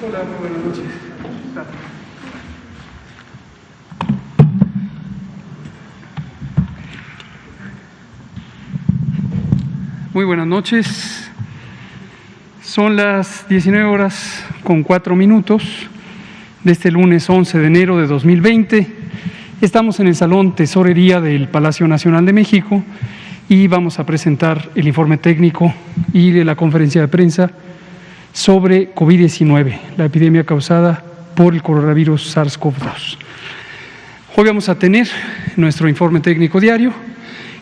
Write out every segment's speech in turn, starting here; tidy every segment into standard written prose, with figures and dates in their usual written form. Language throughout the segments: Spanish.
Hola, muy buenas noches. Muy buenas noches. Son las 19:04 de este lunes 11 de enero de 2020. Estamos en el Salón Tesorería del Palacio Nacional de México y vamos a presentar el informe técnico y la conferencia de prensa sobre COVID-19, la epidemia causada por el coronavirus SARS-CoV-2. Hoy vamos a tener nuestro informe técnico diario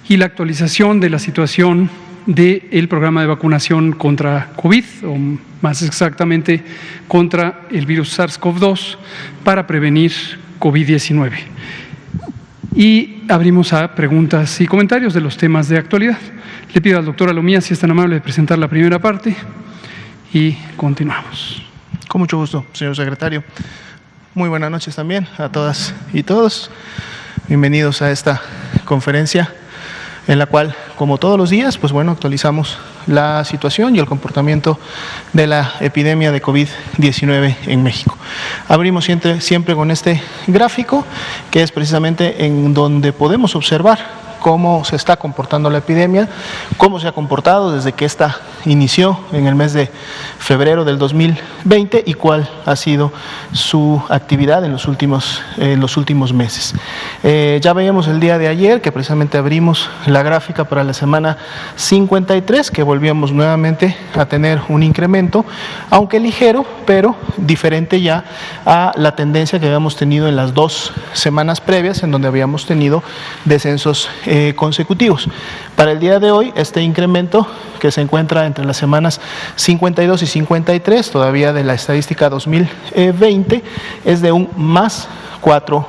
y la actualización de la situación del programa de vacunación contra COVID, o más exactamente contra el virus SARS-CoV-2, para prevenir COVID-19. Y abrimos a preguntas y comentarios de los temas de actualidad. Le pido al doctor Alomía si es tan amable de presentar la primera parte y continuamos. Con mucho gusto, señor secretario. Muy buenas noches también a todas y todos. Bienvenidos a esta conferencia en la cual, como todos los días, pues bueno, actualizamos la situación y el comportamiento de la epidemia de COVID-19 en México. Abrimos siempre con este gráfico, que es precisamente en donde podemos observar cómo se está comportando la epidemia, cómo se ha comportado desde que esta inició en el mes de febrero del 2020 y cuál ha sido su actividad en los últimos meses. Ya veíamos el día de ayer que precisamente abrimos la gráfica para la semana 53, que volvíamos nuevamente a tener un incremento, aunque ligero, pero diferente ya a la tendencia que habíamos tenido en las 2 semanas previas, en donde habíamos tenido descensos consecutivos. Para el día de hoy, este incremento que se encuentra entre las semanas 52 y 53, todavía de la estadística 2020, es de un más 4%.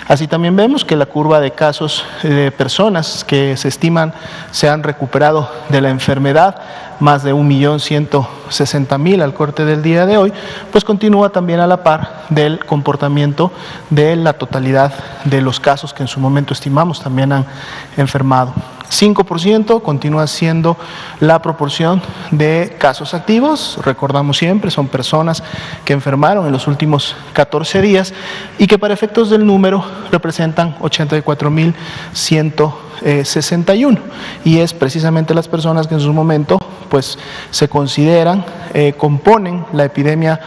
Así también vemos que la curva de casos de personas que se estiman se han recuperado de la enfermedad, más de 1.160.000 al corte del día de hoy, pues continúa también a la par del comportamiento de la totalidad de los casos que en su momento estimamos también han enfermado. 5% continúa siendo la proporción de casos activos. Recordamos siempre, son personas que enfermaron en los últimos 14 días y que para efectos del número representan 84.161, y es precisamente las personas que en su momento pues se consideran, componen la epidemia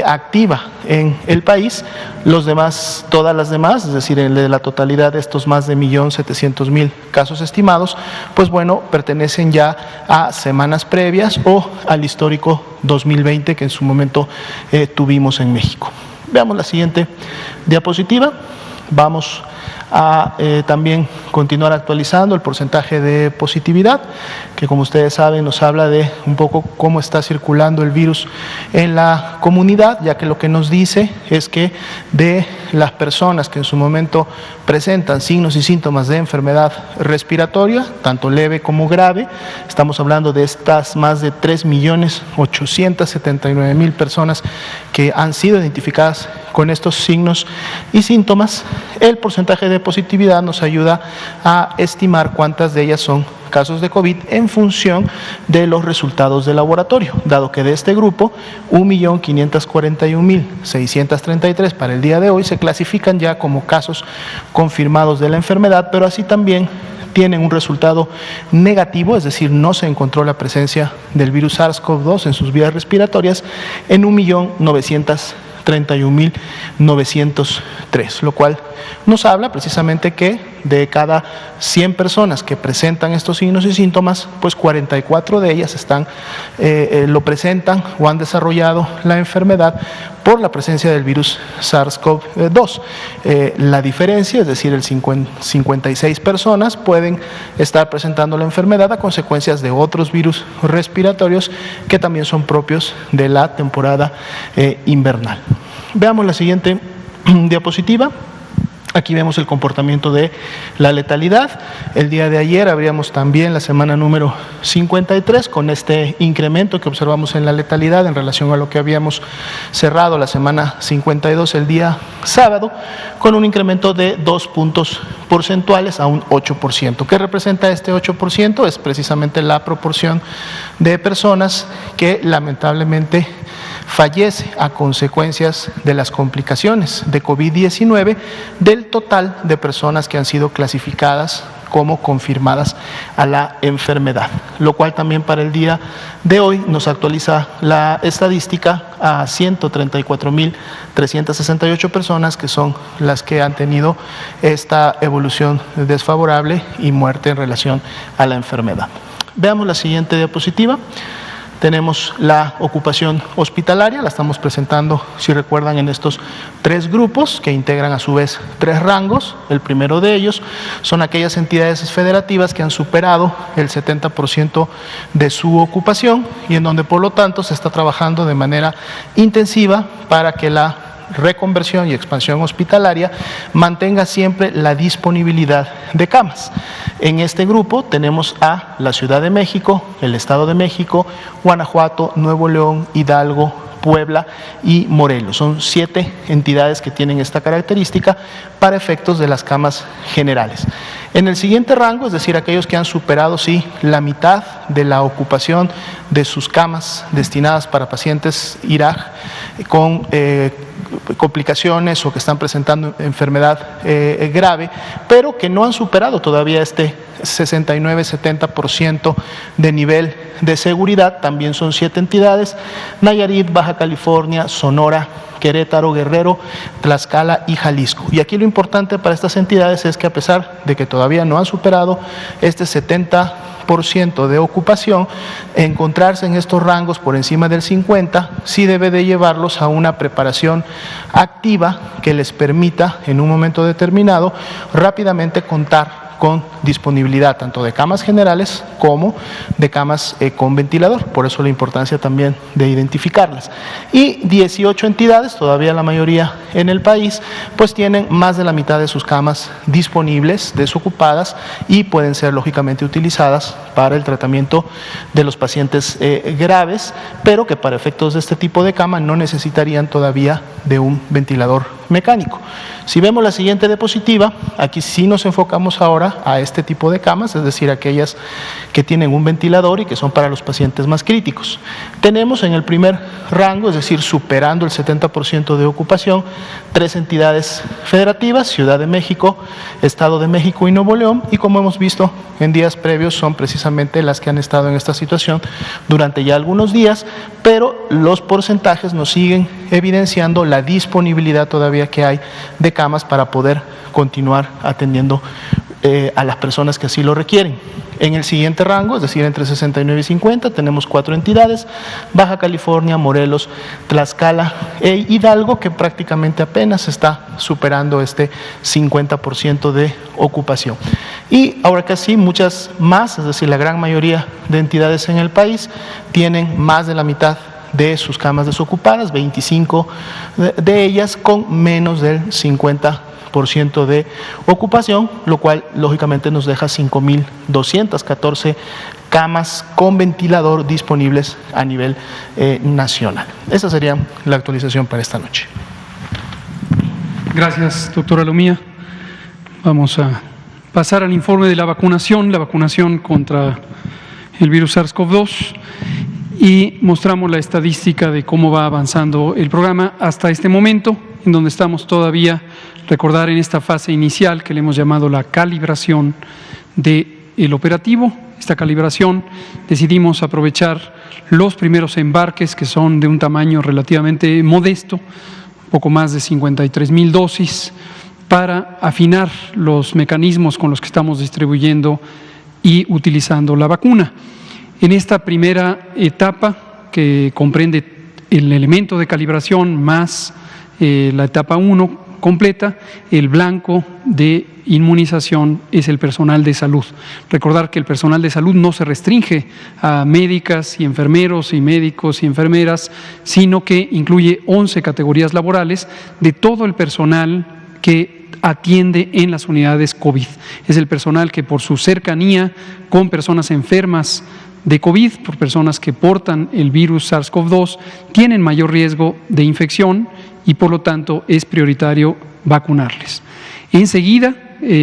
activa en el país. Los demás, todas las demás, es decir, de la totalidad de estos más de 1.700.000 casos estimados, pues bueno, pertenecen ya a semanas previas o al histórico 2020 que en su momento tuvimos en México. Veamos la siguiente diapositiva. Vamos a también continuar actualizando el porcentaje de positividad, que como ustedes saben nos habla de un poco cómo está circulando el virus en la comunidad, ya que lo que nos dice es que de las personas que en su momento presentan signos y síntomas de enfermedad respiratoria, tanto leve como grave, estamos hablando de estas más de 3.879.000 personas que han sido identificadas con estos signos y síntomas. El porcentaje de positividad nos ayuda a estimar cuántas de ellas son casos de COVID en función de los resultados de laboratorio, dado que de este grupo 1.541.633 para el día de hoy se clasifican ya como casos confirmados de la enfermedad, pero así también tienen un resultado negativo, es decir, no se encontró la presencia del virus SARS-CoV-2 en sus vías respiratorias en 1.931.903, lo cual nos habla precisamente que de cada 100 personas que presentan estos signos y síntomas, pues 44 de ellas lo presentan o han desarrollado la enfermedad por la presencia del virus SARS-CoV-2. La diferencia, es decir, 56 personas pueden estar presentando la enfermedad a consecuencias de otros virus respiratorios que también son propios de la temporada invernal. Veamos la siguiente diapositiva. Aquí vemos el comportamiento de la letalidad. El día de ayer abríamos también la semana número 53 con este incremento que observamos en la letalidad en relación a lo que habíamos cerrado la semana 52 el día sábado, con un incremento de 2 puntos porcentuales a un 8%. ¿Qué representa este 8%? Es precisamente la proporción de personas que lamentablemente fallece a consecuencias de las complicaciones de COVID-19 del total de personas que han sido clasificadas como confirmadas a la enfermedad, lo cual también para el día de hoy nos actualiza la estadística a 134.368 personas, que son las que han tenido esta evolución desfavorable y muerte en relación a la enfermedad. Veamos la siguiente diapositiva. Tenemos la ocupación hospitalaria, la estamos presentando, si recuerdan, en estos 3 grupos que integran a su vez 3 rangos. El primero de ellos son aquellas entidades federativas que han superado el 70% de su ocupación y en donde por lo tanto se está trabajando de manera intensiva para que la reconversión y expansión hospitalaria mantenga siempre la disponibilidad de camas. En este grupo tenemos a la Ciudad de México, el Estado de México, Guanajuato, Nuevo León, Hidalgo, Puebla y Morelos. Son 7 entidades que tienen esta característica para efectos de las camas generales. En el siguiente rango, es decir, aquellos que han superado la mitad de la ocupación de sus camas destinadas para pacientes IRAG con complicaciones o que están presentando enfermedad grave, pero que no han superado todavía este 69-70% de nivel de seguridad. También son 7 entidades: Nayarit, Baja California, Sonora, Querétaro, Guerrero, Tlaxcala y Jalisco. Y aquí lo importante para estas entidades es que a pesar de que todavía no han superado este 70% de ocupación, encontrarse en estos rangos por encima del 50% sí debe de llevarlos a una preparación activa que les permita en un momento determinado rápidamente contar con disponibilidad tanto de camas generales como de camas con ventilador. Por eso la importancia también de identificarlas. Y 18 entidades, todavía la mayoría en el país, pues tienen más de la mitad de sus camas disponibles, desocupadas, y pueden ser lógicamente utilizadas para el tratamiento de los pacientes graves, pero que para efectos de este tipo de cama no necesitarían todavía de un ventilador mecánico. Si vemos la siguiente diapositiva, aquí sí nos enfocamos ahora a este tipo de camas, es decir, aquellas que tienen un ventilador y que son para los pacientes más críticos. Tenemos en el primer rango, es decir, superando el 70% de ocupación, 3 entidades federativas: Ciudad de México, Estado de México y Nuevo León, y como hemos visto en días previos son precisamente las que han estado en esta situación durante ya algunos días, pero los porcentajes nos siguen evidenciando la disponibilidad todavía que hay de camas para poder continuar atendiendo a las personas que así lo requieren. En el siguiente rango, es decir, entre 69 y 50, tenemos 4 entidades: Baja California, Morelos, Tlaxcala e Hidalgo, que prácticamente apenas está superando este 50% de ocupación. Y ahora casi muchas más, es decir, la gran mayoría de entidades en el país tienen más de la mitad de sus camas desocupadas, 25 de ellas con menos del 50% de ocupación, lo cual lógicamente nos deja 5.214 camas con ventilador disponibles a nivel nacional. Esa sería la actualización para esta noche. Gracias, doctora Lomía. Vamos a pasar al informe de la vacunación contra el virus SARS-CoV-2, y mostramos la estadística de cómo va avanzando el programa hasta este momento, en donde estamos todavía, recordar, en esta fase inicial que le hemos llamado la calibración del operativo. Esta calibración decidimos aprovechar los primeros embarques, que son de un tamaño relativamente modesto, poco más de 53,000 dosis, para afinar los mecanismos con los que estamos distribuyendo y utilizando la vacuna. En esta primera etapa, que comprende el elemento de calibración más la etapa 1 completa, el blanco de inmunización es el personal de salud. Recordar que el personal de salud no se restringe a médicas y enfermeros y médicos y enfermeras, sino que incluye 11 categorías laborales de todo el personal que atiende en las unidades COVID. Es el personal que, por su cercanía con personas enfermas de COVID, por personas que portan el virus SARS-CoV-2, tienen mayor riesgo de infección y por lo tanto es prioritario vacunarles. Enseguida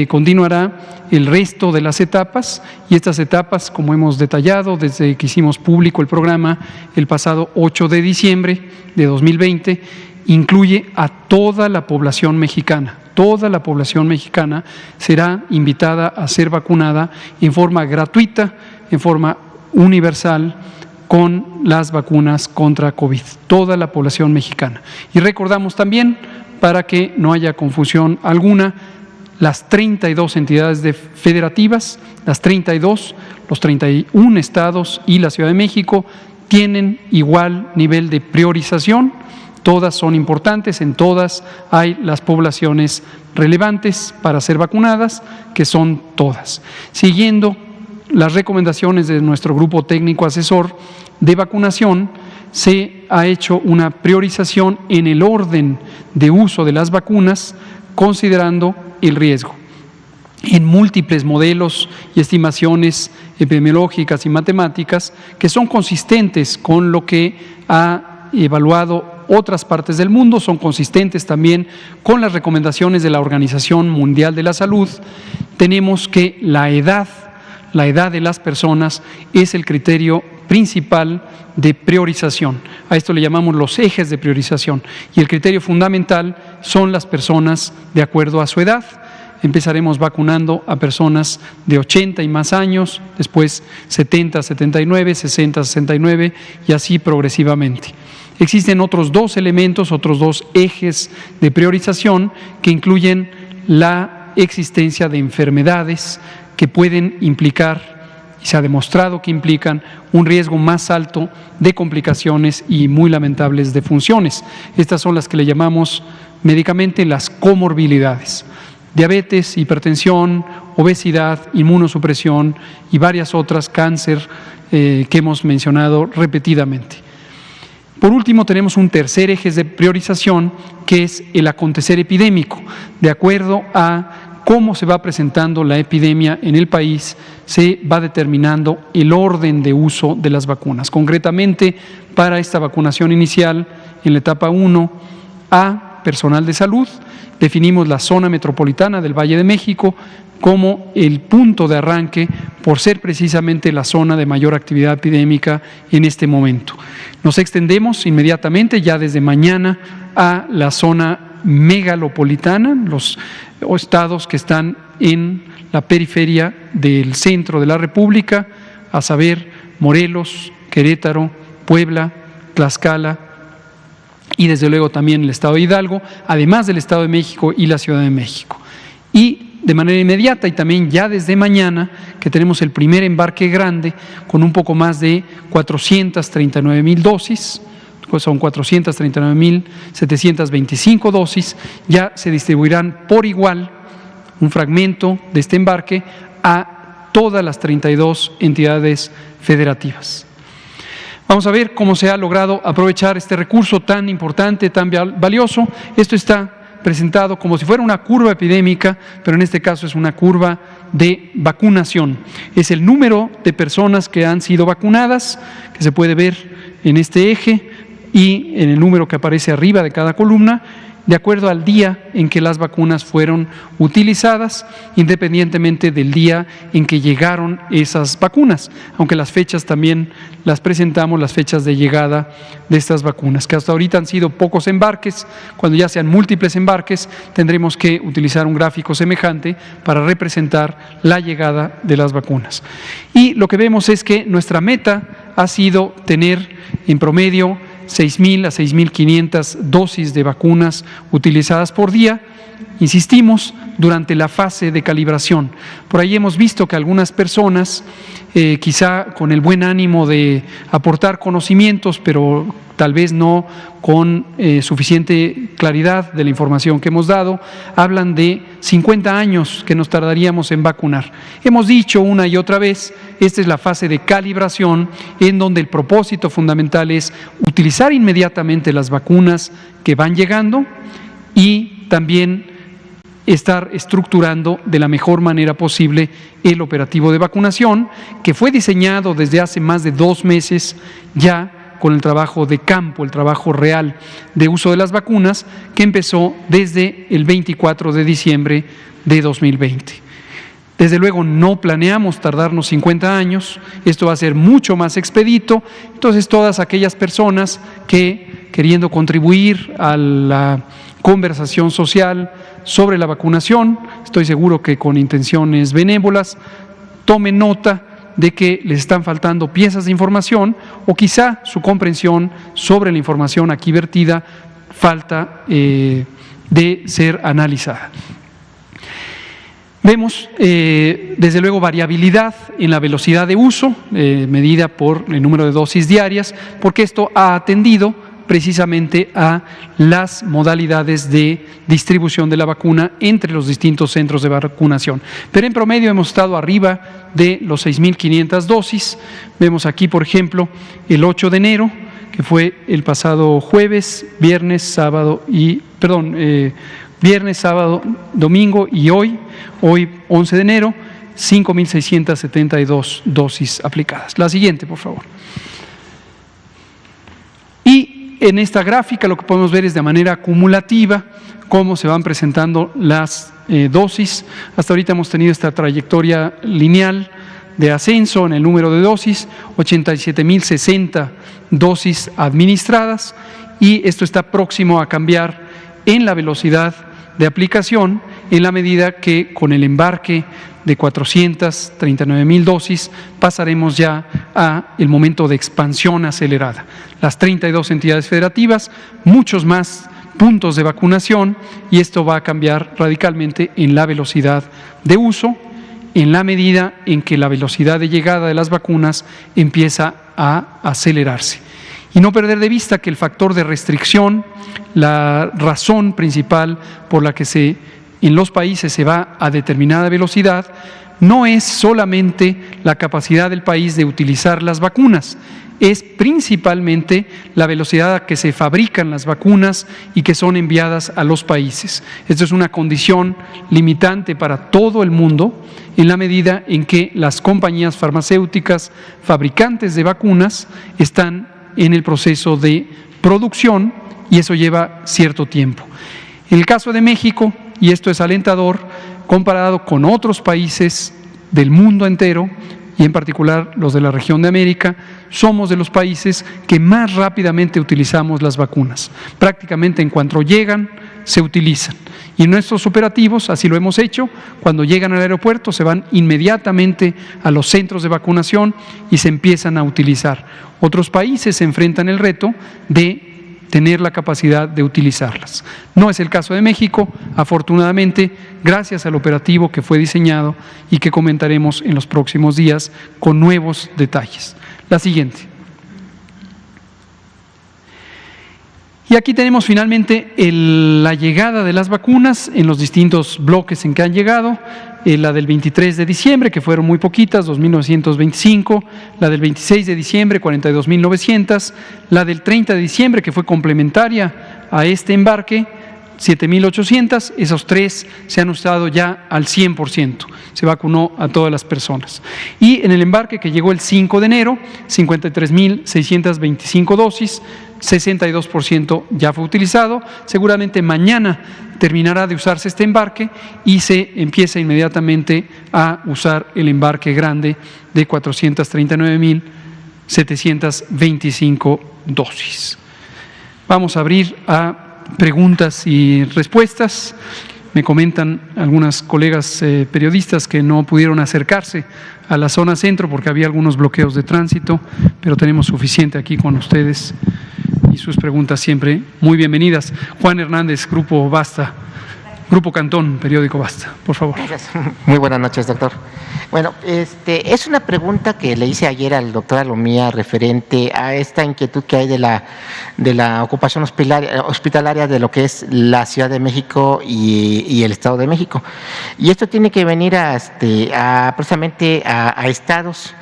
continuará el resto de las etapas, y estas etapas, como hemos detallado desde que hicimos público el programa el pasado 8 de diciembre de 2020, incluye a toda la población mexicana. Toda la población mexicana será invitada a ser vacunada en forma gratuita, en forma universal, con las vacunas contra COVID. Toda la población mexicana. Y recordamos también, para que no haya confusión alguna, las 32 entidades federativas, las 32, los 31 estados y la Ciudad de México tienen igual nivel de priorización. Todas son importantes, en todas hay las poblaciones relevantes para ser vacunadas, que son todas. Siguiendo las recomendaciones de nuestro grupo técnico asesor de vacunación, se ha hecho una priorización en el orden de uso de las vacunas, considerando el riesgo. En múltiples modelos y estimaciones epidemiológicas y matemáticas que son consistentes con lo que ha evaluado otras partes del mundo, son consistentes también con las recomendaciones de la Organización Mundial de la Salud, tenemos que la edad de las personas es el criterio principal de priorización. A esto le llamamos los ejes de priorización. Y el criterio fundamental son las personas de acuerdo a su edad. Empezaremos vacunando a personas de 80 y más años, después 70, 79, 60, 69 y así progresivamente. Existen otros dos elementos, otros dos ejes de priorización que incluyen la existencia de enfermedades que pueden implicar, y se ha demostrado que implican, un riesgo más alto de complicaciones y muy lamentables defunciones. Estas son las que le llamamos médicamente las comorbilidades: diabetes, hipertensión, obesidad, inmunosupresión y varias otras, cáncer, que hemos mencionado repetidamente. Por último, tenemos un tercer eje de priorización, que es el acontecer epidémico. De acuerdo a cómo se va presentando la epidemia en el país, se va determinando el orden de uso de las vacunas. Concretamente, para esta vacunación inicial, en la etapa 1, a personal de salud, definimos la zona metropolitana del Valle de México como el punto de arranque, por ser precisamente la zona de mayor actividad epidémica en este momento. Nos extendemos inmediatamente, ya desde mañana, a la zona megalopolitana, los estados que están en la periferia del centro de la República, a saber, Morelos, Querétaro, Puebla, Tlaxcala y desde luego también el estado de Hidalgo, además del Estado de México y la Ciudad de México. Y de manera inmediata y también ya desde mañana, que tenemos el primer embarque grande con un poco más de 439,000 dosis, pues son 439,725 dosis, ya se distribuirán por igual un fragmento de este embarque a todas las 32 entidades federativas. Vamos a ver cómo se ha logrado aprovechar este recurso tan importante, tan valioso. Esto está presentado como si fuera una curva epidémica, pero en este caso es una curva de vacunación. Es el número de personas que han sido vacunadas, que se puede ver en este eje y en el número que aparece arriba de cada columna, de acuerdo al día en que las vacunas fueron utilizadas, independientemente del día en que llegaron esas vacunas, aunque las fechas también las presentamos, las fechas de llegada de estas vacunas, que hasta ahorita han sido pocos embarques. Cuando ya sean múltiples embarques, tendremos que utilizar un gráfico semejante para representar la llegada de las vacunas. Y lo que vemos es que nuestra meta ha sido tener en promedio 6,000 a 6,500 dosis de vacunas utilizadas por día, insistimos, durante la fase de calibración. Por ahí hemos visto que algunas personas, quizá con el buen ánimo de aportar conocimientos, pero tal vez no con suficiente claridad de la información que hemos dado, hablan de 50 años que nos tardaríamos en vacunar. Hemos dicho una y otra vez, esta es la fase de calibración, en donde el propósito fundamental es utilizar inmediatamente las vacunas que van llegando y también estar estructurando de la mejor manera posible el operativo de vacunación, que fue diseñado desde hace más de 2 meses ya con el trabajo de campo, el trabajo real de uso de las vacunas, que empezó desde el 24 de diciembre de 2020. Desde luego no planeamos tardarnos 50 años, esto va a ser mucho más expedito. Entonces todas aquellas personas que, queriendo contribuir a la conversación social sobre la vacunación, estoy seguro que con intenciones benévolas, tomen nota de que les están faltando piezas de información o quizá su comprensión sobre la información aquí vertida falta de ser analizada. Vemos, desde luego, variabilidad en la velocidad de uso, medida por el número de dosis diarias, porque esto ha atendido precisamente a las modalidades de distribución de la vacuna entre los distintos centros de vacunación. Pero en promedio hemos estado arriba de los 6.500 dosis. Vemos aquí, por ejemplo, el 8 de enero, que fue el pasado jueves, viernes, sábado, domingo y hoy 11 de enero, 5.672 dosis aplicadas. La siguiente, por favor. Y en esta gráfica lo que podemos ver es de manera acumulativa cómo se van presentando las dosis. Hasta ahorita hemos tenido esta trayectoria lineal de ascenso en el número de dosis, 87.060 dosis administradas, y esto está próximo a cambiar en la velocidad de aplicación en la medida que con el embarque de 439.000 dosis pasaremos ya a el momento de expansión acelerada. Las 32 entidades federativas, muchos más puntos de vacunación, y esto va a cambiar radicalmente en la velocidad de uso, en la medida en que la velocidad de llegada de las vacunas empieza a acelerarse. Y no perder de vista que el factor de restricción, la razón principal por la que en los países se va a determinada velocidad, no es solamente la capacidad del país de utilizar las vacunas, es principalmente la velocidad a que se fabrican las vacunas y que son enviadas a los países. Esto es una condición limitante para todo el mundo en la medida en que las compañías farmacéuticas fabricantes de vacunas están en el proceso de producción y eso lleva cierto tiempo. En el caso de México, y esto es alentador, comparado con otros países del mundo entero, y en particular los de la región de América, somos de los países que más rápidamente utilizamos las vacunas. Prácticamente en cuanto llegan, se utilizan. Y en nuestros operativos, así lo hemos hecho, cuando llegan al aeropuerto se van inmediatamente a los centros de vacunación y se empiezan a utilizar. Otros países se enfrentan el reto de tener la capacidad de utilizarlas. No es el caso de México, afortunadamente, gracias al operativo que fue diseñado y que comentaremos en los próximos días con nuevos detalles. La siguiente. Y aquí tenemos finalmente la llegada de las vacunas en los distintos bloques en que han llegado. La del 23 de diciembre, que fueron muy poquitas, 2.925, la del 26 de diciembre, 42.900, la del 30 de diciembre, que fue complementaria a este embarque, 7.800, esos tres se han usado ya al 100%, se vacunó a todas las personas. Y en el embarque que llegó el 5 de enero, 53.625 dosis, 62% ya fue utilizado. Seguramente mañana terminará de usarse este embarque y se empieza inmediatamente a usar el embarque grande de 439.725 dosis. Vamos a abrir a preguntas y respuestas. Me comentan algunas colegas periodistas que no pudieron acercarse a la zona centro porque había algunos bloqueos de tránsito, pero tenemos suficiente aquí con ustedes y sus preguntas siempre muy bienvenidas. Juan Hernández, Grupo Basta, Grupo Cantón, Periódico Basta, por favor. Gracias. Muy buenas noches, doctor. Bueno, es una pregunta que le hice ayer al doctor Alomía referente a esta inquietud que hay de la ocupación hospitalaria de lo que es la Ciudad de México y el Estado de México. Y esto tiene que venir precisamente a estados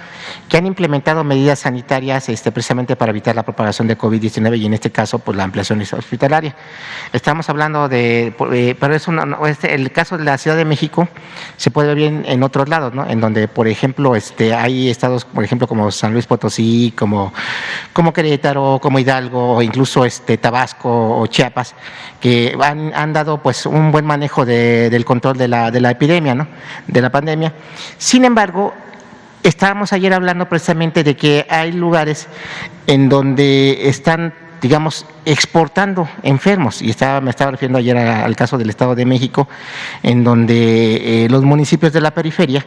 que han implementado medidas sanitarias precisamente para evitar la propagación de COVID-19 y en este caso pues la ampliación hospitalaria. Estamos hablando pero es el caso de la Ciudad de México se puede ver bien en otros lados, ¿no? En donde, por ejemplo, hay estados, por ejemplo, como San Luis Potosí, como Querétaro, como Hidalgo, o incluso Tabasco o Chiapas, que han dado pues un buen manejo del control de la epidemia, ¿no? De la pandemia. Sin embargo, estábamos ayer hablando precisamente de que hay lugares en donde están, digamos, exportando enfermos, y me estaba refiriendo ayer al caso del Estado de México, en donde los municipios de la periferia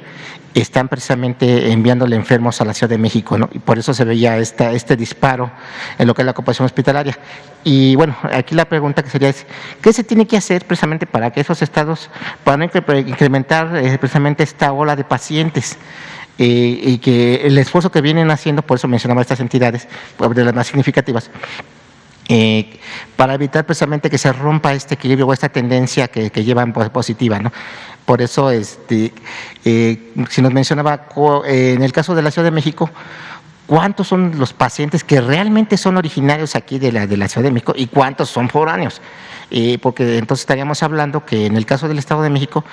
están precisamente enviándole enfermos a la Ciudad de México, ¿no? Y por eso se veía este disparo en lo que es la ocupación hospitalaria. Y bueno, aquí la pregunta que sería es, ¿qué se tiene que hacer precisamente para que esos estados puedan incrementar precisamente esta ola de pacientes? Y que el esfuerzo que vienen haciendo, por eso mencionaba estas entidades, de las más significativas, para evitar precisamente que se rompa este equilibrio o esta tendencia que llevan positiva, ¿no? Por eso, si nos mencionaba, en el caso de la Ciudad de México, ¿cuántos son los pacientes que realmente son originarios aquí de la Ciudad de México y cuántos son foráneos? Porque entonces estaríamos hablando que en el caso del Estado de México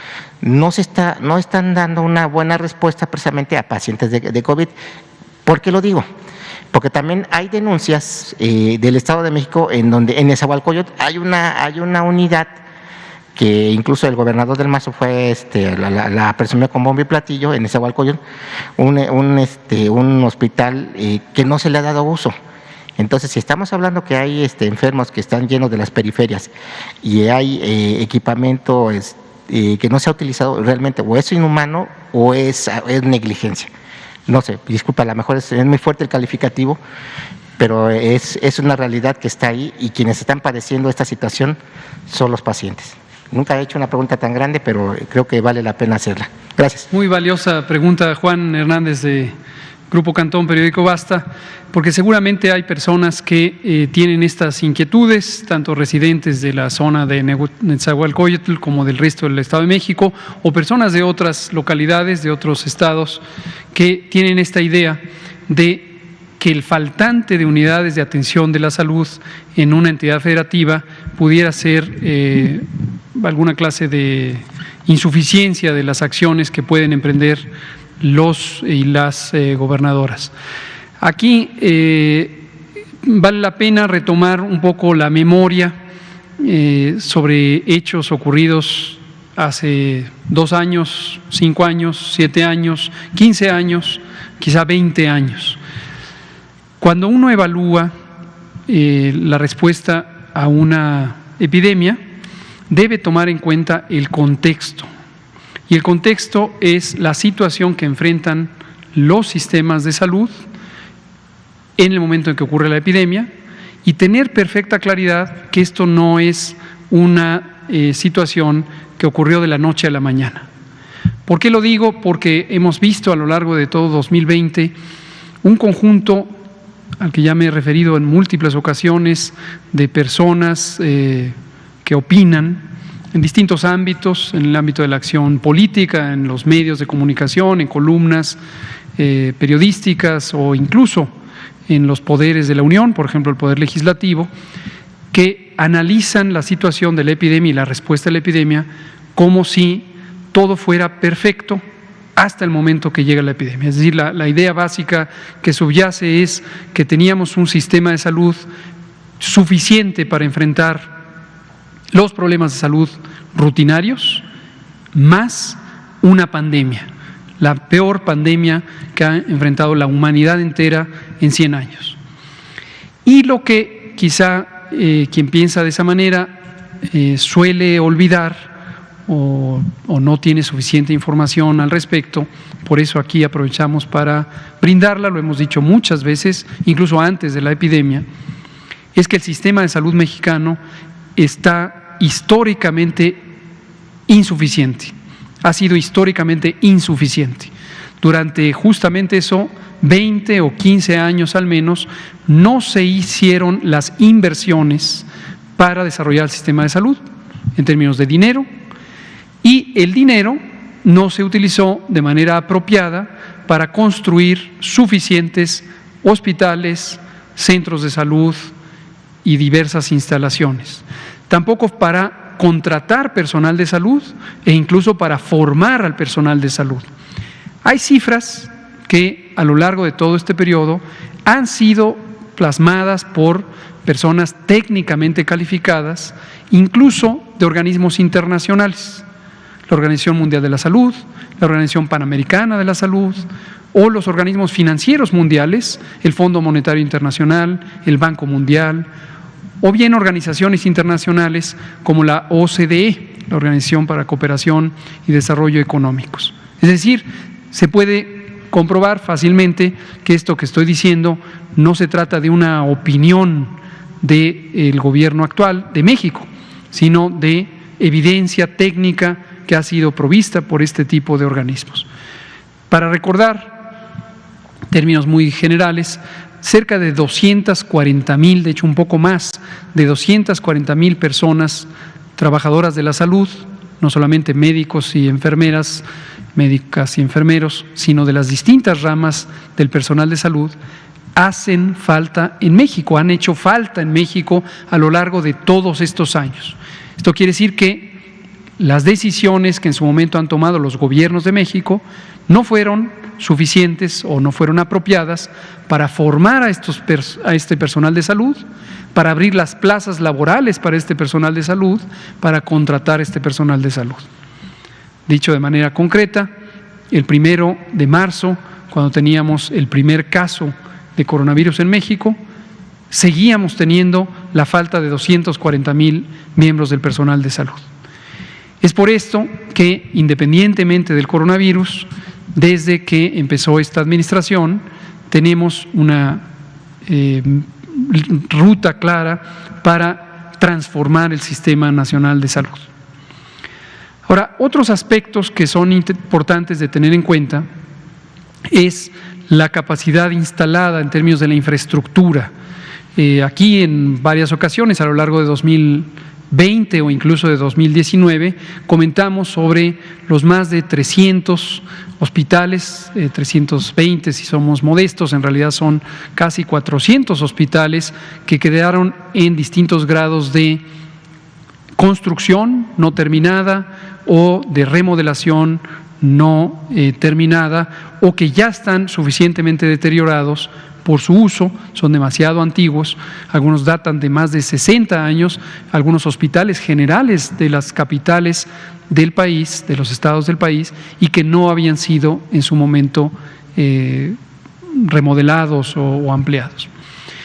no están dando una buena respuesta precisamente a pacientes de COVID. ¿Por qué lo digo? Porque también hay denuncias del Estado de México en donde en Nezahualcóyotl hay una unidad que incluso el gobernador del Mazo fue la presumió con bombo y platillo en Nezahualcóyotl, un hospital que no se le ha dado uso. Entonces, si estamos hablando que hay enfermos que están llenos de las periferias y hay equipamiento que no se ha utilizado realmente, o es inhumano o es negligencia. No sé, disculpa, a lo mejor es muy fuerte el calificativo, pero es una realidad que está ahí, y quienes están padeciendo esta situación son los pacientes. Nunca he hecho una pregunta tan grande, pero creo que vale la pena hacerla. Gracias. Muy valiosa pregunta, Juan Hernández, de Grupo Cantón, Periódico Basta, porque seguramente hay personas que tienen estas inquietudes, tanto residentes de la zona de Nezahualcóyotl como del resto del Estado de México, o personas de otras localidades, de otros estados, que tienen esta idea de que el faltante de unidades de atención de la salud en una entidad federativa pudiera ser alguna clase de insuficiencia de las acciones que pueden emprender los y las gobernadoras. Aquí vale la pena retomar un poco la memoria sobre hechos ocurridos hace 2 años, 5 años, 7 años, 15 años, quizá 20 años. Cuando uno evalúa la respuesta a una epidemia, debe tomar en cuenta el contexto. Y el contexto es la situación que enfrentan los sistemas de salud en el momento en que ocurre la epidemia, y tener perfecta claridad que esto no es una situación que ocurrió de la noche a la mañana. ¿Por qué lo digo? Porque hemos visto a lo largo de todo 2020 un conjunto al que ya me he referido en múltiples ocasiones de personas que opinan en distintos ámbitos, en el ámbito de la acción política, en los medios de comunicación, en columnas periodísticas o incluso en los poderes de la Unión, por ejemplo el Poder Legislativo, que analizan la situación de la epidemia y la respuesta a la epidemia como si todo fuera perfecto hasta el momento que llega la epidemia. Es decir, la idea básica que subyace es que teníamos un sistema de salud suficiente para enfrentar los problemas de salud rutinarios, más una pandemia, la peor pandemia que ha enfrentado la humanidad entera en 100 años. Y lo que quizá quien piensa de esa manera suele olvidar o no tiene suficiente información al respecto, por eso aquí aprovechamos para brindarla, lo hemos dicho muchas veces, incluso antes de la epidemia, es que el sistema de salud mexicano está históricamente insuficiente, ha sido históricamente insuficiente. Durante justamente eso, 20 o 15 años al menos, no se hicieron las inversiones para desarrollar el sistema de salud en términos de dinero, y el dinero no se utilizó de manera apropiada para construir suficientes hospitales, centros de salud y diversas instalaciones. Tampoco para contratar personal de salud e incluso para formar al personal de salud. Hay cifras que a lo largo de todo este periodo han sido plasmadas por personas técnicamente calificadas, incluso de organismos internacionales, la Organización Mundial de la Salud, la Organización Panamericana de la Salud, o los organismos financieros mundiales, el Fondo Monetario Internacional, el Banco Mundial, o bien organizaciones internacionales como la OCDE, la Organización para Cooperación y Desarrollo Económicos. Es decir, se puede comprobar fácilmente que esto que estoy diciendo no se trata de una opinión del gobierno actual de México, sino de evidencia técnica que ha sido provista por este tipo de organismos. Para recordar, términos muy generales, cerca de 240,000, de hecho un poco más de 240,000 personas trabajadoras de la salud, no solamente médicos y enfermeras, médicas y enfermeros, sino de las distintas ramas del personal de salud, hacen falta en México, han hecho falta en México a lo largo de todos estos años. Esto quiere decir que las decisiones que en su momento han tomado los gobiernos de México no fueron suficientes o no fueron apropiadas para formar a este personal de salud, para abrir las plazas laborales para este personal de salud, para contratar este personal de salud. Dicho de manera concreta, el 1 de marzo, cuando teníamos el primer caso de coronavirus en México, seguíamos teniendo la falta de 240,000 miembros del personal de salud. Es por esto que, independientemente del coronavirus, desde que empezó esta administración, tenemos una ruta clara para transformar el Sistema Nacional de Salud. Ahora, otros aspectos que son importantes de tener en cuenta es la capacidad instalada en términos de la infraestructura. Aquí en varias ocasiones a lo largo de 2020 o incluso de 2019 comentamos sobre los más de 300 hospitales, 320 si somos modestos, en realidad son casi 400 hospitales que quedaron en distintos grados de construcción no terminada o de remodelación no terminada, o que ya están suficientemente deteriorados por su uso, son demasiado antiguos, algunos datan de más de 60 años, algunos hospitales generales de las capitales del país, de los estados del país, y que no habían sido en su momento remodelados o ampliados.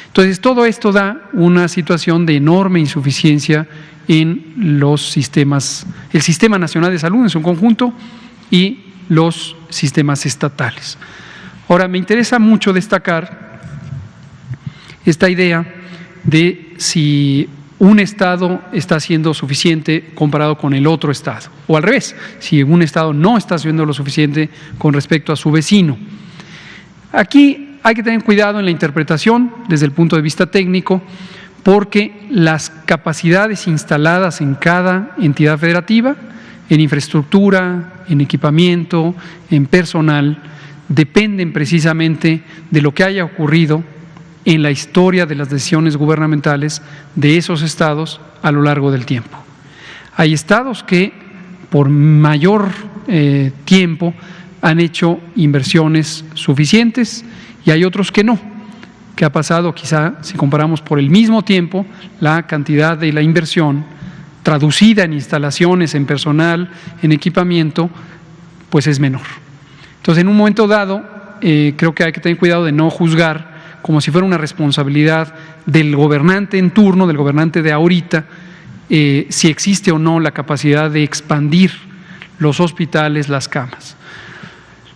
Entonces, todo esto da una situación de enorme insuficiencia en los sistemas, el Sistema Nacional de Salud en su conjunto y los sistemas estatales. Ahora, me interesa mucho destacar esta idea de si un estado está haciendo suficiente comparado con el otro estado, o al revés, si un estado no está haciendo lo suficiente con respecto a su vecino. Aquí hay que tener cuidado en la interpretación desde el punto de vista técnico, porque las capacidades instaladas en cada entidad federativa, en infraestructura, en equipamiento, en personal, dependen precisamente de lo que haya ocurrido en la historia de las decisiones gubernamentales de esos estados a lo largo del tiempo. Hay estados que por mayor tiempo han hecho inversiones suficientes y hay otros que no, que ha pasado quizá, si comparamos por el mismo tiempo, la cantidad de la inversión traducida en instalaciones, en personal, en equipamiento, pues es menor. Entonces, en un momento dado, creo que hay que tener cuidado de no juzgar como si fuera una responsabilidad del gobernante en turno, del gobernante de ahorita, si existe o no la capacidad de expandir los hospitales, las camas.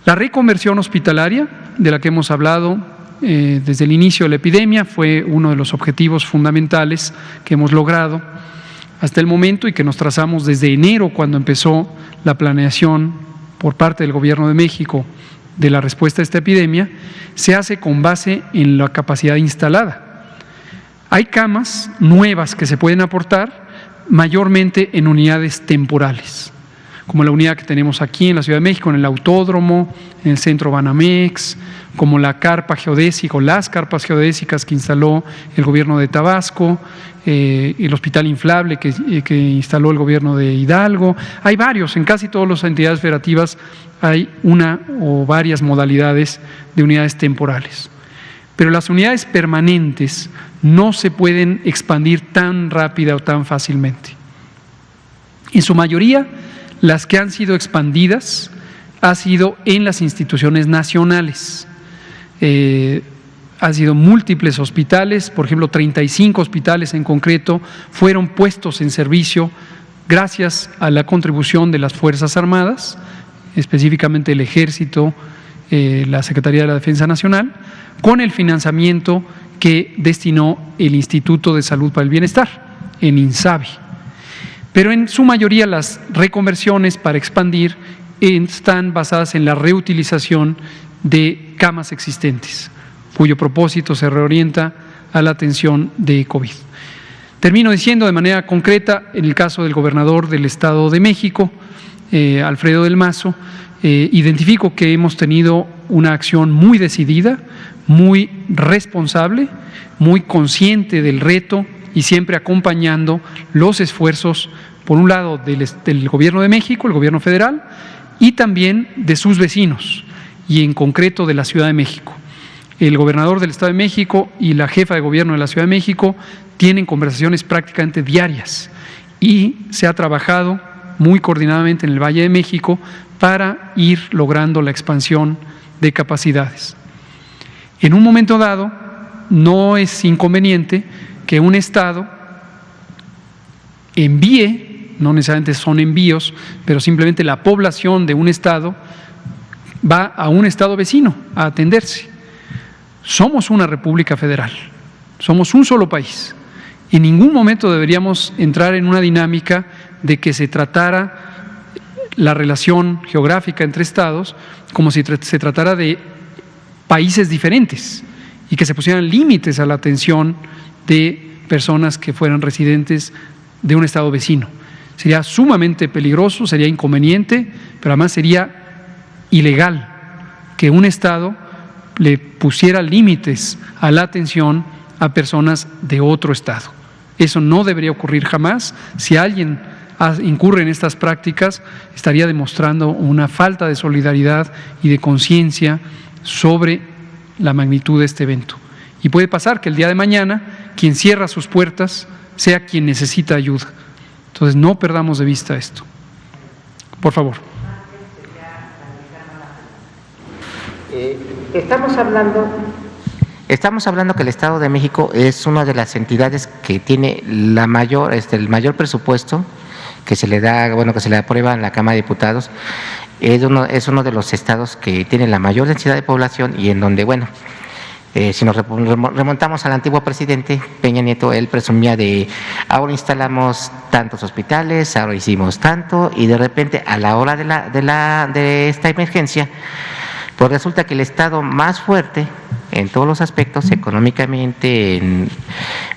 La reconversión hospitalaria, de la que hemos hablado desde el inicio de la epidemia, fue uno de los objetivos fundamentales que hemos logrado hasta el momento y que nos trazamos desde enero, cuando empezó la planeación por parte del Gobierno de México de la respuesta a esta epidemia. Se hace con base en la capacidad instalada. Hay camas nuevas que se pueden aportar mayormente en unidades temporales. como la unidad que tenemos aquí en la Ciudad de México, en el Autódromo, en el Centro Banamex, como la carpa geodésica o las carpas geodésicas que instaló el gobierno de Tabasco, el hospital inflable que instaló el gobierno de Hidalgo. Hay varios, en casi todas las entidades federativas hay una o varias modalidades de unidades temporales. Pero las unidades permanentes no se pueden expandir tan rápida o tan fácilmente. En su mayoría, las que han sido expandidas ha sido en las instituciones nacionales. Han sido múltiples hospitales, por ejemplo, 35 hospitales en concreto fueron puestos en servicio gracias a la contribución de las Fuerzas Armadas, específicamente el Ejército, la Secretaría de la Defensa Nacional, con el financiamiento que destinó el Instituto de Salud para el Bienestar, en INSABI. Pero en su mayoría las reconversiones para expandir están basadas en la reutilización de camas existentes, cuyo propósito se reorienta a la atención de COVID. Termino diciendo de manera concreta, en el caso del gobernador del Estado de México, Alfredo del Mazo, identifico que hemos tenido una acción muy decidida, muy responsable, muy consciente del reto y siempre acompañando los esfuerzos, por un lado, del Gobierno de México, el Gobierno federal, y también de sus vecinos, y en concreto de la Ciudad de México. El gobernador del Estado de México y la jefa de gobierno de la Ciudad de México tienen conversaciones prácticamente diarias y se ha trabajado muy coordinadamente en el Valle de México para ir logrando la expansión de capacidades. En un momento dado, no es inconveniente que un Estado envíe, no necesariamente son envíos, pero simplemente la población de un Estado va a un Estado vecino a atenderse. Somos una república federal, somos un solo país. En ningún momento deberíamos entrar en una dinámica de que se tratara la relación geográfica entre estados como si se tratara de países diferentes y que se pusieran límites a la atención de personas que fueran residentes de un estado vecino. Sería sumamente peligroso, sería inconveniente, pero además sería ilegal que un estado le pusiera límites a la atención a personas de otro estado. Eso no debería ocurrir jamás. Si alguien incurre en estas prácticas, estaría demostrando una falta de solidaridad y de conciencia sobre la magnitud de este evento. Y puede pasar que el día de mañana quien cierra sus puertas sea quien necesita ayuda. Entonces no perdamos de vista esto. Por favor. Estamos hablando que el Estado de México es una de las entidades que tiene el mayor presupuesto que se le da, que se le aprueba en la Cámara de Diputados. Es uno de los estados que tiene la mayor densidad de población y en donde, si nos remontamos al antiguo presidente Peña Nieto, él presumía de ahora instalamos tantos hospitales, ahora hicimos tanto, y de repente a la hora de esta emergencia, pues resulta que el estado más fuerte en todos los aspectos económicamente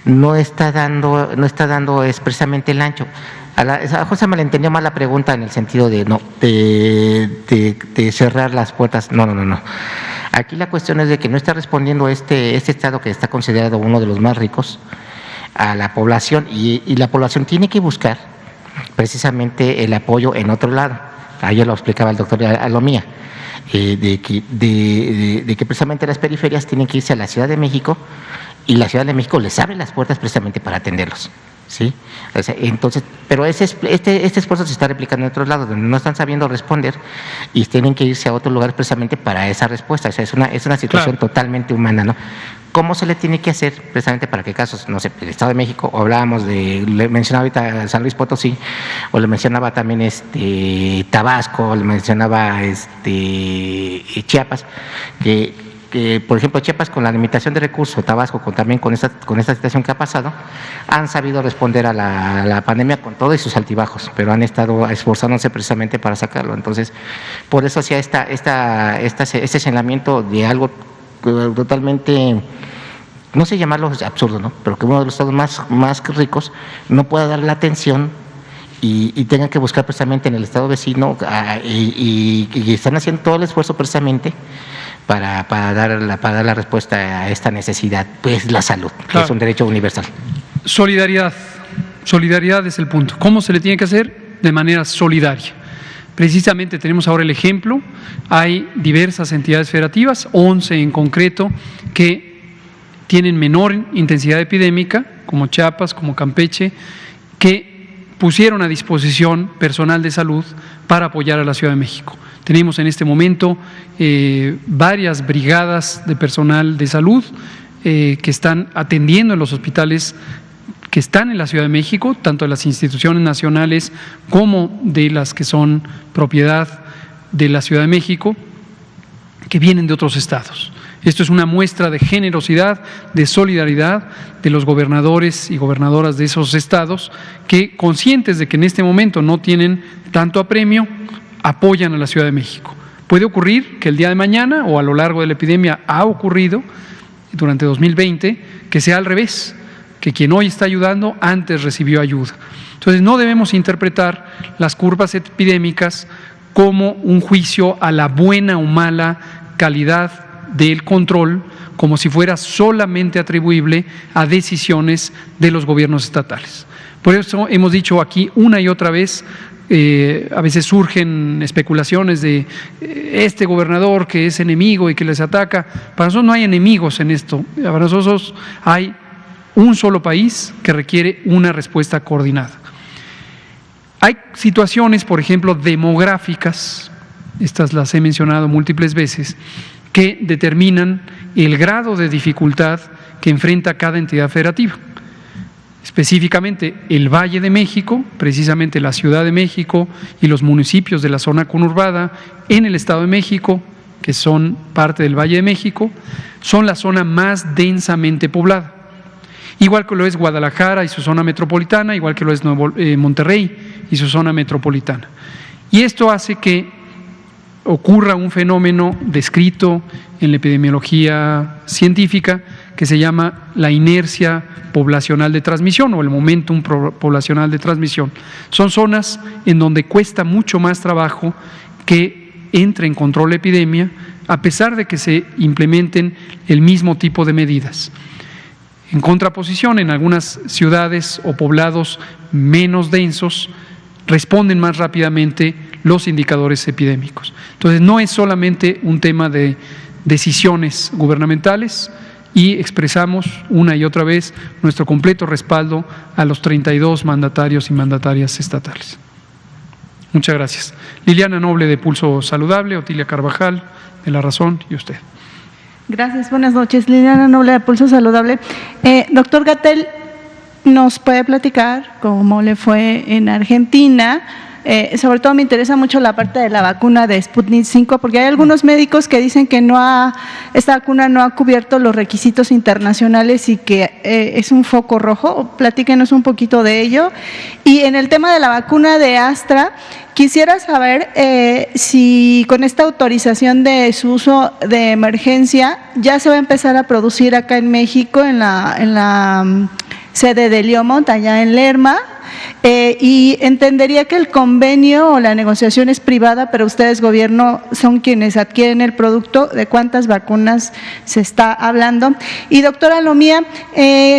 no está dando expresamente el ancho. A José me le entendió mal la pregunta en el sentido de cerrar las puertas. No. Aquí la cuestión es de que no está respondiendo este estado que está considerado uno de los más ricos a la población y la población tiene que buscar precisamente el apoyo en otro lado. Ayer lo explicaba el doctor Alomía, de que precisamente las periferias tienen que irse a la Ciudad de México y la Ciudad de México les abre las puertas precisamente para atenderlos. ¿Sí? Entonces, pero este esfuerzo se está replicando en otros lados donde no están sabiendo responder y tienen que irse a otros lugares precisamente para esa respuesta. Es una situación totalmente humana, ¿no? ¿Cómo se le tiene que hacer precisamente para que casos, no sé, el Estado de México, o hablábamos le mencionaba ahorita San Luis Potosí, o le mencionaba también Tabasco, o le mencionaba Chiapas, que por ejemplo Chiapas con la limitación de recursos, Tabasco también con esta situación que ha pasado, han sabido responder a la pandemia con todos sus altibajos, pero han estado esforzándose precisamente para sacarlo. Entonces, por eso hacía este señalamiento de algo totalmente, no sé llamarlo absurdo, ¿no? Pero que uno de los estados más ricos no pueda dar la atención y tengan que buscar precisamente en el estado vecino y están haciendo todo el esfuerzo precisamente para dar la respuesta a esta necesidad, pues la salud, que Claro. es un derecho universal. Solidaridad. Solidaridad es el punto. ¿Cómo se le tiene que hacer? De manera solidaria. Precisamente tenemos ahora el ejemplo, hay diversas entidades federativas, 11 en concreto, que tienen menor intensidad epidémica, como Chiapas, como Campeche, que pusieron a disposición personal de salud para apoyar a la Ciudad de México. Tenemos en este momento varias brigadas de personal de salud que están atendiendo en los hospitales que están en la Ciudad de México, tanto de las instituciones nacionales como de las que son propiedad de la Ciudad de México, que vienen de otros estados. Esto es una muestra de generosidad, de solidaridad de los gobernadores y gobernadoras de esos estados que, conscientes de que en este momento no tienen tanto apremio, apoyan a la Ciudad de México. Puede ocurrir que el día de mañana o a lo largo de la epidemia ha ocurrido durante 2020 que sea al revés, que quien hoy está ayudando antes recibió ayuda. Entonces no debemos interpretar las curvas epidémicas como un juicio a la buena o mala calidad del control, como si fuera solamente atribuible a decisiones de los gobiernos estatales. Por eso hemos dicho aquí una y otra vez, a veces surgen especulaciones de este gobernador que es enemigo y que les ataca. Para nosotros no hay enemigos en esto, para nosotros hay un solo país que requiere una respuesta coordinada. Hay situaciones, por ejemplo, demográficas, estas las he mencionado múltiples veces, que determinan el grado de dificultad que enfrenta cada entidad federativa. Específicamente el Valle de México, precisamente la Ciudad de México y los municipios de la zona conurbada en el Estado de México, que son parte del Valle de México, son la zona más densamente poblada. Igual que lo es Guadalajara y su zona metropolitana, igual que lo es Monterrey y su zona metropolitana. Y esto hace que ocurra un fenómeno descrito en la epidemiología científica que se llama la inercia poblacional de transmisión o el momentum poblacional de transmisión. Son zonas en donde cuesta mucho más trabajo que entre en control la epidemia, a pesar de que se implementen el mismo tipo de medidas. En contraposición, en algunas ciudades o poblados menos densos, responden más rápidamente los indicadores epidémicos. Entonces, no es solamente un tema de decisiones gubernamentales y expresamos una y otra vez nuestro completo respaldo a los 32 mandatarios y mandatarias estatales. Muchas gracias. Liliana Noble de Pulso Saludable, Otilia Carvajal de La Razón y usted. Gracias, buenas noches. Liliana Noble de Pulso Saludable. Doctor Gatell, ¿nos puede platicar cómo le fue en Argentina? Sobre todo me interesa mucho la parte de la vacuna de Sputnik 5, porque hay algunos médicos que dicen que esta vacuna no ha cubierto los requisitos internacionales y que es un foco rojo. Platíquenos un poquito de ello. Y en el tema de la vacuna de Astra, quisiera saber si con esta autorización de su uso de emergencia ya se va a empezar a producir acá en México, en la sede de Leomont, allá en Lerma. Y entendería que el convenio o la negociación es privada, pero ustedes, gobierno, son quienes adquieren el producto. ¿De cuántas vacunas se está hablando? Y doctora Lomía,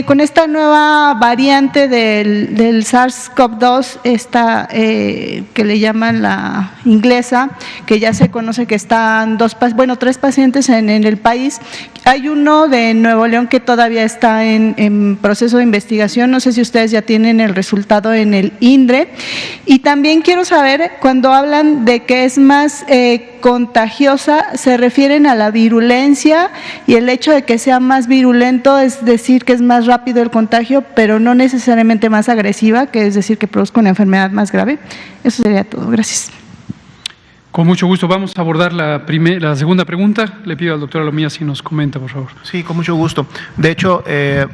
con esta nueva variante del SARS-CoV-2, esta que le llaman la inglesa, que ya se conoce que están 3 pacientes en el país, hay uno de Nuevo León que todavía está en proceso de investigación. No sé si ustedes ya tienen el resultado en el INDRE. Y también quiero saber, cuando hablan de que es más contagiosa, ¿se refieren a la virulencia y el hecho de que sea más virulento, es decir, que es más rápido el contagio, pero no necesariamente más agresiva, que es decir, que produzca una enfermedad más grave? Eso sería todo. Gracias. Con mucho gusto. Vamos a abordar la segunda pregunta. Le pido al doctor Alomía si nos comenta, por favor. Sí, con mucho gusto. De hecho,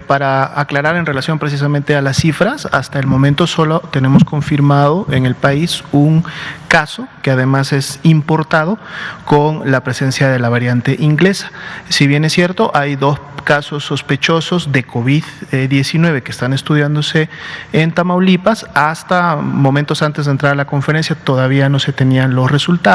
para aclarar en relación precisamente a las cifras, hasta el momento solo tenemos confirmado en el país un caso, que además es importado, con la presencia de la variante inglesa. Si bien es cierto, hay 2 casos sospechosos de COVID-19 que están estudiándose en Tamaulipas. Hasta momentos antes de entrar a la conferencia todavía no se tenían los resultados,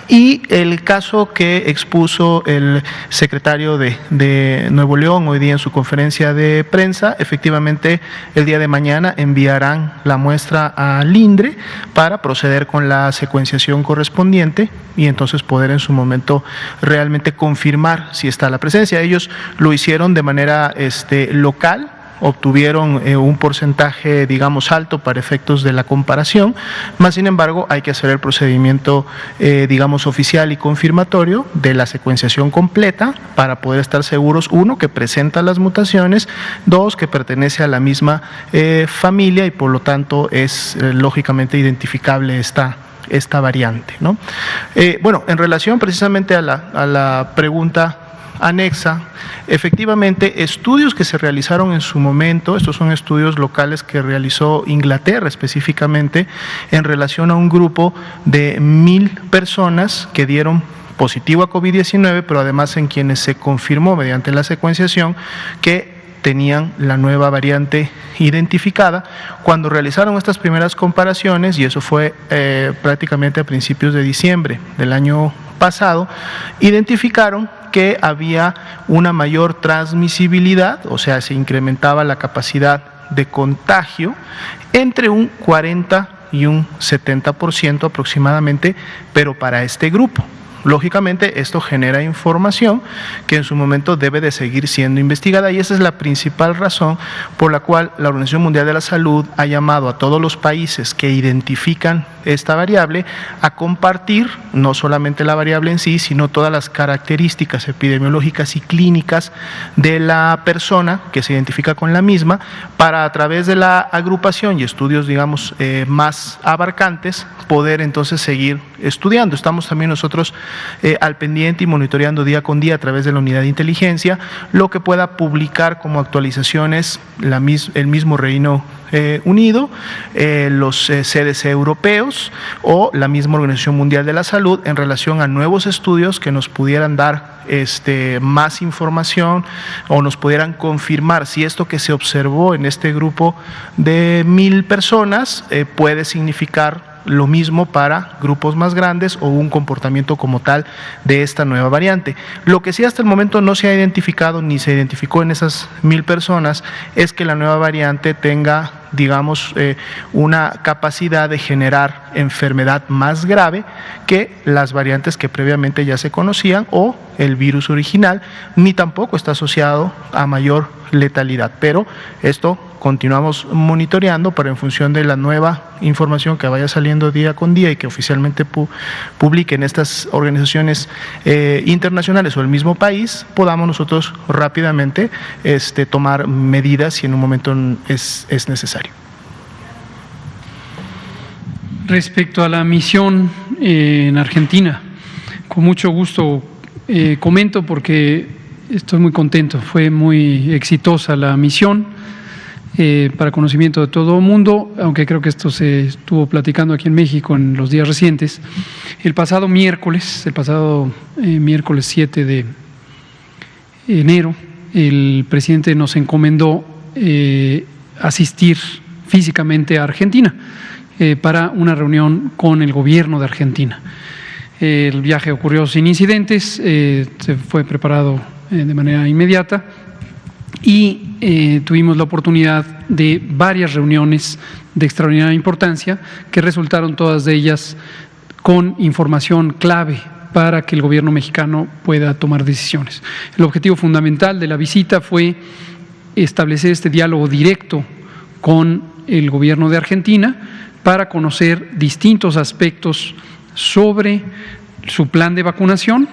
y el caso que expuso el secretario de Nuevo León hoy día en su conferencia de prensa, efectivamente el día de mañana enviarán la muestra al INDRE para proceder con la secuenciación correspondiente y entonces poder en su momento realmente confirmar si está la presencia. Ellos lo hicieron de manera local, obtuvieron un porcentaje, digamos, alto para efectos de la comparación, más sin embargo hay que hacer el procedimiento, digamos, oficial y confirmatorio de la secuenciación completa para poder estar seguros, 1, que presenta las mutaciones, 2, que pertenece a la misma familia y por lo tanto es lógicamente identificable esta variante, ¿no? Bueno, en relación precisamente a la pregunta anexa, efectivamente, estudios que se realizaron en su momento, estos son estudios locales que realizó Inglaterra específicamente, en relación a un grupo de 1,000 personas que dieron positivo a COVID-19, pero además en quienes se confirmó mediante la secuenciación que tenían la nueva variante identificada. Cuando realizaron estas primeras comparaciones, y eso fue prácticamente a principios de diciembre del año pasado, identificaron que había una mayor transmisibilidad, o sea, se incrementaba la capacidad de contagio entre un 40 y un 70% aproximadamente, pero para este grupo. Lógicamente, esto genera información que en su momento debe de seguir siendo investigada, y esa es la principal razón por la cual la Organización Mundial de la Salud ha llamado a todos los países que identifican esta variable a compartir no solamente la variable en sí, sino todas las características epidemiológicas y clínicas de la persona que se identifica con la misma, para a través de la agrupación y estudios, digamos, más abarcantes, poder entonces seguir estudiando. Estamos también nosotros al pendiente y monitoreando día con día a través de la unidad de inteligencia lo que pueda publicar como actualizaciones el mismo Reino Unido, los CDC europeos o la misma Organización Mundial de la Salud en relación a nuevos estudios que nos pudieran dar más información o nos pudieran confirmar si esto que se observó en este grupo de 1,000 personas puede significar lo mismo para grupos más grandes o un comportamiento como tal de esta nueva variante. Lo que sí hasta el momento no se ha identificado ni se identificó en esas 1,000 personas es que la nueva variante tenga, digamos, una capacidad de generar enfermedad más grave que las variantes que previamente ya se conocían o el virus original, ni tampoco está asociado a mayor letalidad. Pero esto continuamos monitoreando para, en función de la nueva información que vaya saliendo día con día y que oficialmente publiquen estas organizaciones internacionales o el mismo país, podamos nosotros rápidamente tomar medidas si en un momento es necesario. Respecto a la misión en Argentina, con mucho gusto comento porque estoy muy contento, fue muy exitosa la misión. Para conocimiento de todo el mundo, aunque creo que esto se estuvo platicando aquí en México en los días recientes. El pasado miércoles 7 de enero, el presidente nos encomendó asistir físicamente a Argentina para una reunión con el gobierno de Argentina. El viaje ocurrió sin incidentes, se fue preparado de manera inmediata y tuvimos la oportunidad de varias reuniones de extraordinaria importancia que resultaron todas de ellas con información clave para que el gobierno mexicano pueda tomar decisiones. El objetivo fundamental de la visita fue establecer este diálogo directo con el gobierno de Argentina para conocer distintos aspectos sobre su plan de vacunación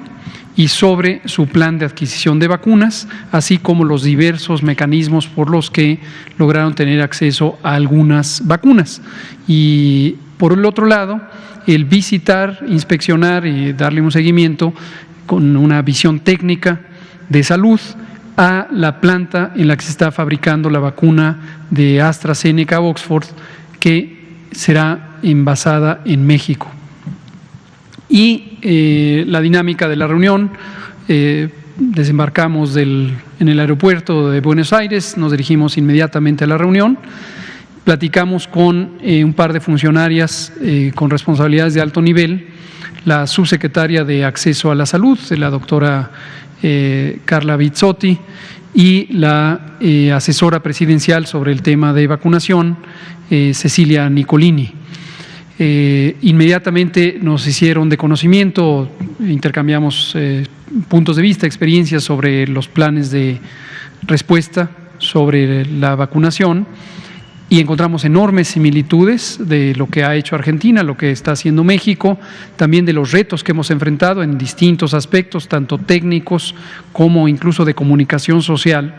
y sobre su plan de adquisición de vacunas, así como los diversos mecanismos por los que lograron tener acceso a algunas vacunas. Y por el otro lado, el visitar, inspeccionar y darle un seguimiento con una visión técnica de salud a la planta en la que se está fabricando la vacuna de AstraZeneca Oxford, que será envasada en México. Y la dinámica de la reunión, desembarcamos en el aeropuerto de Buenos Aires, nos dirigimos inmediatamente a la reunión, platicamos con un par de funcionarias con responsabilidades de alto nivel, la subsecretaria de Acceso a la Salud, la doctora Carla Bizzotti, y la asesora presidencial sobre el tema de vacunación, Cecilia Nicolini. Inmediatamente nos hicieron de conocimiento, intercambiamos puntos de vista, experiencias sobre los planes de respuesta sobre la vacunación, y encontramos enormes similitudes de lo que ha hecho Argentina, lo que está haciendo México, también de los retos que hemos enfrentado en distintos aspectos, tanto técnicos como incluso de comunicación social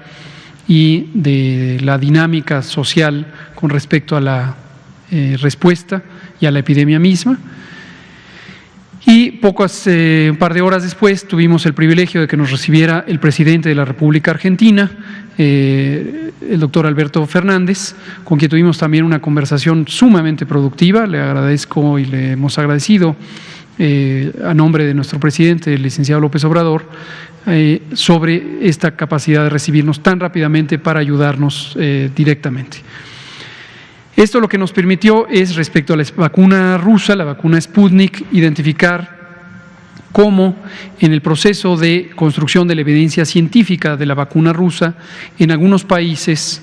y de la dinámica social con respecto a la respuesta y a la epidemia misma. Y un par de horas después tuvimos el privilegio de que nos recibiera el presidente de la República Argentina, el doctor Alberto Fernández, con quien tuvimos también una conversación sumamente productiva. Le agradezco y le hemos agradecido a nombre de nuestro presidente, el licenciado López Obrador, sobre esta capacidad de recibirnos tan rápidamente para ayudarnos directamente. Esto lo que nos permitió es, respecto a la vacuna rusa, la vacuna Sputnik, identificar cómo en el proceso de construcción de la evidencia científica de la vacuna rusa, en algunos países,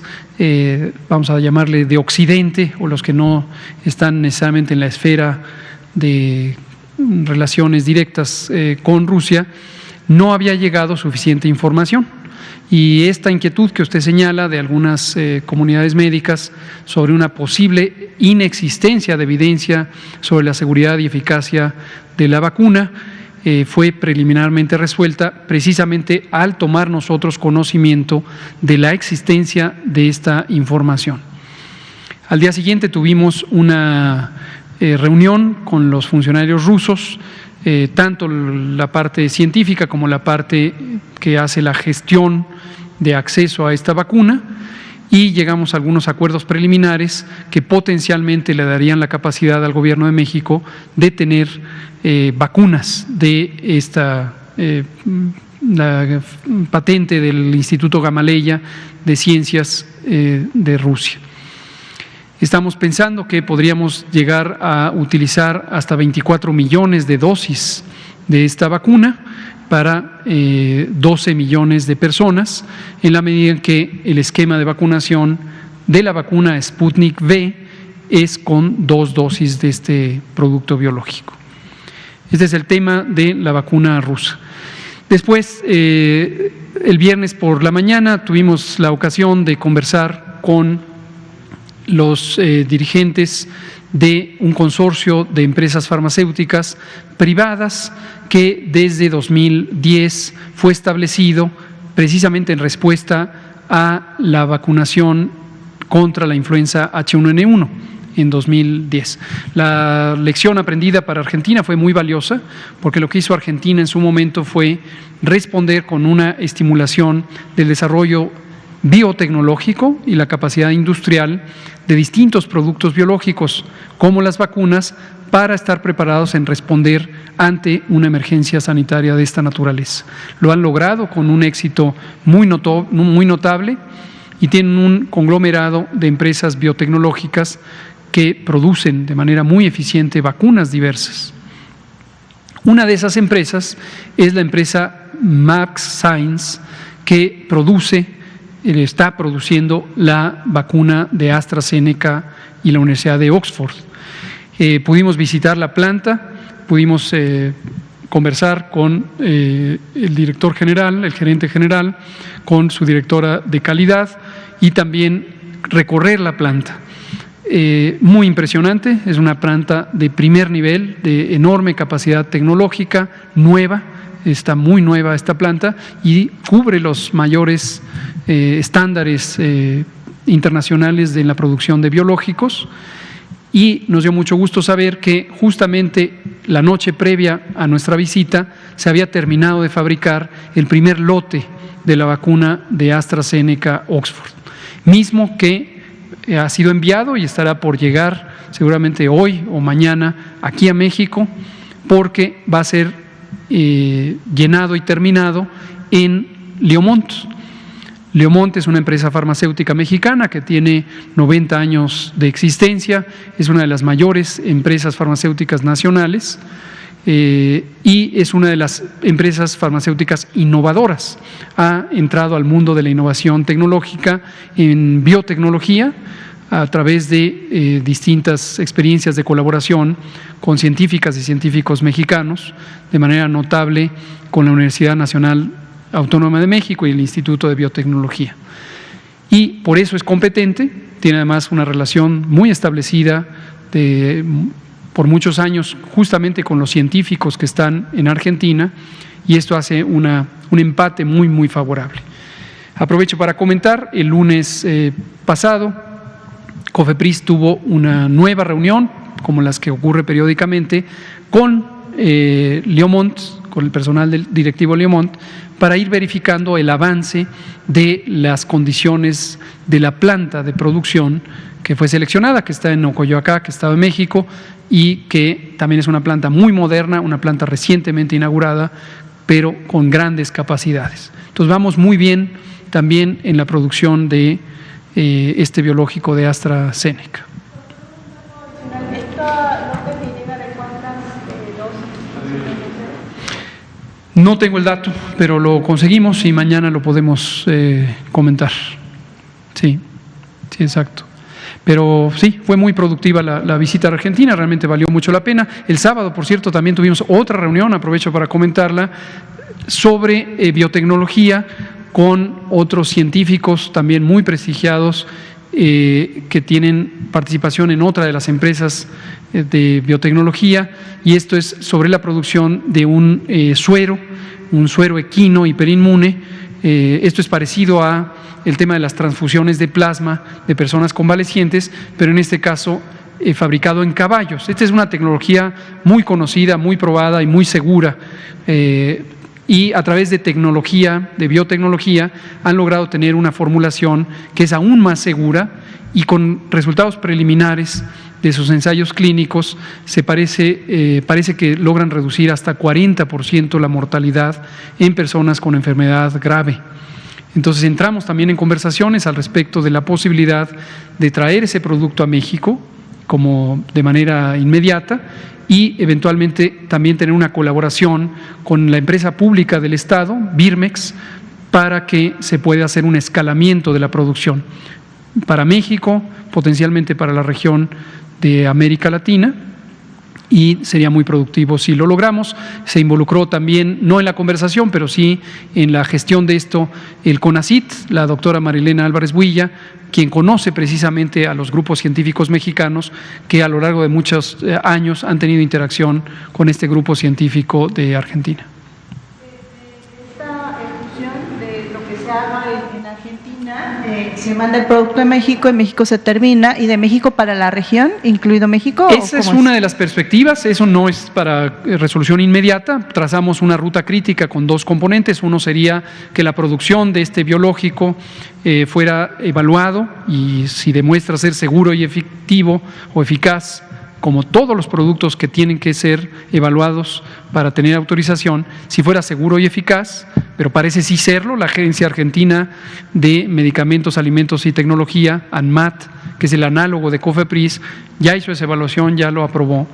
vamos a llamarle de Occidente, o los que no están necesariamente en la esfera de relaciones directas con Rusia, no había llegado suficiente información. Y esta inquietud que usted señala de algunas comunidades médicas sobre una posible inexistencia de evidencia sobre la seguridad y eficacia de la vacuna fue preliminarmente resuelta precisamente al tomar nosotros conocimiento de la existencia de esta información. Al día siguiente tuvimos una reunión con los funcionarios rusos, tanto la parte científica como la parte que hace la gestión de acceso a esta vacuna, y llegamos a algunos acuerdos preliminares que potencialmente le darían la capacidad al Gobierno de México de tener vacunas de esta la patente del Instituto Gamaleya de Ciencias de Rusia. Estamos pensando que podríamos llegar a utilizar hasta 24 millones de dosis de esta vacuna para 12 millones de personas, en la medida en que el esquema de vacunación de la vacuna Sputnik V es con 2 dosis de este producto biológico. Este es el tema de la vacuna rusa. Después, el viernes por la mañana, tuvimos la ocasión de conversar con los dirigentes de un consorcio de empresas farmacéuticas privadas que desde 2010 fue establecido precisamente en respuesta a la vacunación contra la influenza H1N1 en 2010. La lección aprendida para Argentina fue muy valiosa, porque lo que hizo Argentina en su momento fue responder con una estimulación del desarrollo biotecnológico y la capacidad industrial de distintos productos biológicos, como las vacunas, para estar preparados en responder ante una emergencia sanitaria de esta naturaleza. Lo han logrado con un éxito muy notable y tienen un conglomerado de empresas biotecnológicas que producen de manera muy eficiente vacunas diversas. Una de esas empresas es la empresa Max Science, que está produciendo la vacuna de AstraZeneca y la Universidad de Oxford. Pudimos visitar la planta, pudimos conversar con el director general, el gerente general, con su directora de calidad y también recorrer la planta. Muy impresionante, es una planta de primer nivel, de enorme capacidad tecnológica, nueva. Está muy nueva esta planta y cubre los mayores estándares internacionales de la producción de biológicos, Y nos dio mucho gusto saber que justamente la noche previa a nuestra visita se había terminado de fabricar el primer lote de la vacuna de AstraZeneca Oxford, mismo que ha sido enviado y estará por llegar seguramente hoy o mañana aquí a México, porque va a ser llenado y terminado en Leomont. Leomont es una empresa farmacéutica mexicana que tiene 90 años de existencia, es una de las mayores empresas farmacéuticas nacionales y es una de las empresas farmacéuticas innovadoras. Ha entrado al mundo de la innovación tecnológica en biotecnología a través de distintas experiencias de colaboración con científicas y científicos mexicanos, de manera notable con la Universidad Nacional Autónoma de México y el Instituto de Biotecnología. Y por eso es competente, tiene además una relación muy establecida por muchos años justamente con los científicos que están en Argentina, y esto hace un empate muy, muy favorable. Aprovecho para comentar, el lunes pasado, COFEPRIS tuvo una nueva reunión, como las que ocurre periódicamente, con Leomont, con el personal del directivo Leomont, para ir verificando el avance de las condiciones de la planta de producción que fue seleccionada, que está en Ocoyoacá, Estado de México, y que también es una planta muy moderna, una planta recientemente inaugurada, pero con grandes capacidades. Entonces vamos muy bien también en la producción de este biológico de AstraZeneca. No tengo el dato, pero lo conseguimos y mañana lo podemos comentar. Sí, exacto. Pero sí, fue muy productiva la visita a Argentina, realmente valió mucho la pena. El sábado, por cierto, también tuvimos otra reunión, aprovecho para comentarla, sobre biotecnología con otros científicos también muy prestigiados que tienen participación en otra de las empresas de biotecnología, y esto es sobre la producción de un suero equino hiperinmune. Esto es parecido a el tema de las transfusiones de plasma de personas convalecientes, pero en este caso fabricado en caballos. Esta es una tecnología muy conocida, muy probada y muy segura, y a través de tecnología, de biotecnología, han logrado tener una formulación que es aún más segura, y con resultados preliminares de sus ensayos clínicos parece que logran reducir hasta 40% la mortalidad en personas con enfermedad grave. Entonces entramos también en conversaciones al respecto de la posibilidad de traer ese producto a México como de manera inmediata, y eventualmente también tener una colaboración con la empresa pública del Estado, Birmex, para que se pueda hacer un escalamiento de la producción para México, potencialmente para la región de América Latina, y sería muy productivo si lo logramos. Se involucró también, no en la conversación, pero sí en la gestión de esto, el CONACYT, la doctora Marilena Álvarez Builla, quien conoce precisamente a los grupos científicos mexicanos que a lo largo de muchos años han tenido interacción con este grupo científico de Argentina. Esta ejecución de lo que se haga en Argentina, se manda el producto a México, en México se termina, y de México para la región, incluido México. Esa es una de las perspectivas. Eso no es para resolución inmediata. Trazamos una ruta crítica con dos componentes. Uno sería que la producción de este biológico fuera evaluado, y si demuestra ser seguro y efectivo o eficaz, como todos los productos que tienen que ser evaluados para tener autorización, si fuera seguro y eficaz, pero parece sí serlo. La Agencia Argentina de Medicamentos, Alimentos y Tecnología, ANMAT, que es el análogo de COFEPRIS, ya hizo esa evaluación, ya lo aprobó.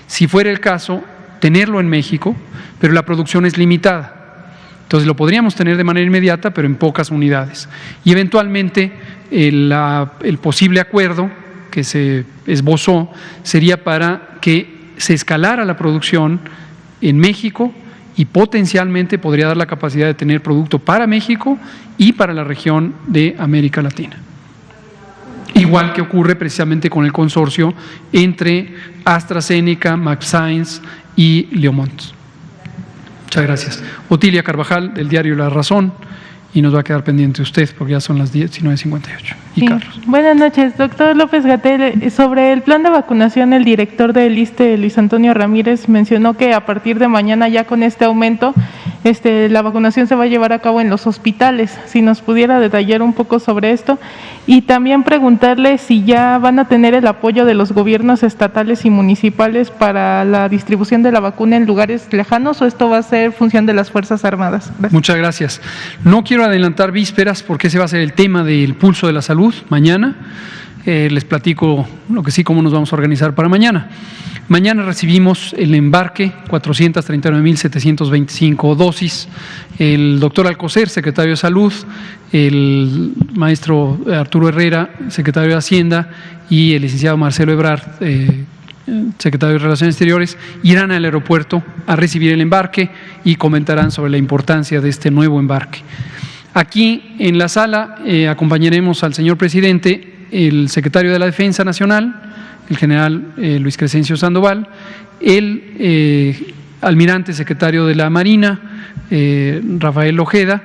Si fuera el caso, tenerlo en México, pero la producción es limitada. Entonces lo podríamos tener de manera inmediata, pero en pocas unidades. Y eventualmente el posible acuerdo que se esbozó sería para que se escalara la producción en México, y potencialmente podría dar la capacidad de tener producto para México y para la región de América Latina. Igual que ocurre precisamente con el consorcio entre AstraZeneca, MaxScience y Leomont. Muchas gracias. Otilia Carvajal, del diario La Razón, y nos va a quedar pendiente usted porque ya son las 19:58. platicarlos. Sí. Buenas noches, doctor López-Gatell. Sobre el plan de vacunación, el director del ISSSTE, Luis Antonio Ramírez, mencionó que a partir de mañana, ya con este aumento, la vacunación se va a llevar a cabo en los hospitales. Si nos pudiera detallar un poco sobre esto. Y también preguntarle si ya van a tener el apoyo de los gobiernos estatales y municipales para la distribución de la vacuna en lugares lejanos, o esto va a ser función de las Fuerzas Armadas. Gracias. Muchas gracias. No quiero adelantar vísperas porque ese va a ser el tema del pulso de la salud mañana. Les platico lo que sí, cómo nos vamos a organizar para mañana. Mañana recibimos el embarque, 439.725 dosis. El doctor Alcocer, secretario de Salud, el maestro Arturo Herrera, secretario de Hacienda, y el licenciado Marcelo Ebrard, secretario de Relaciones Exteriores, irán al aeropuerto a recibir el embarque y comentarán sobre la importancia de este nuevo embarque. Aquí en la sala acompañaremos al señor presidente, el secretario de la Defensa Nacional, el general Luis Crescencio Sandoval, el almirante secretario de la Marina, Rafael Ojeda,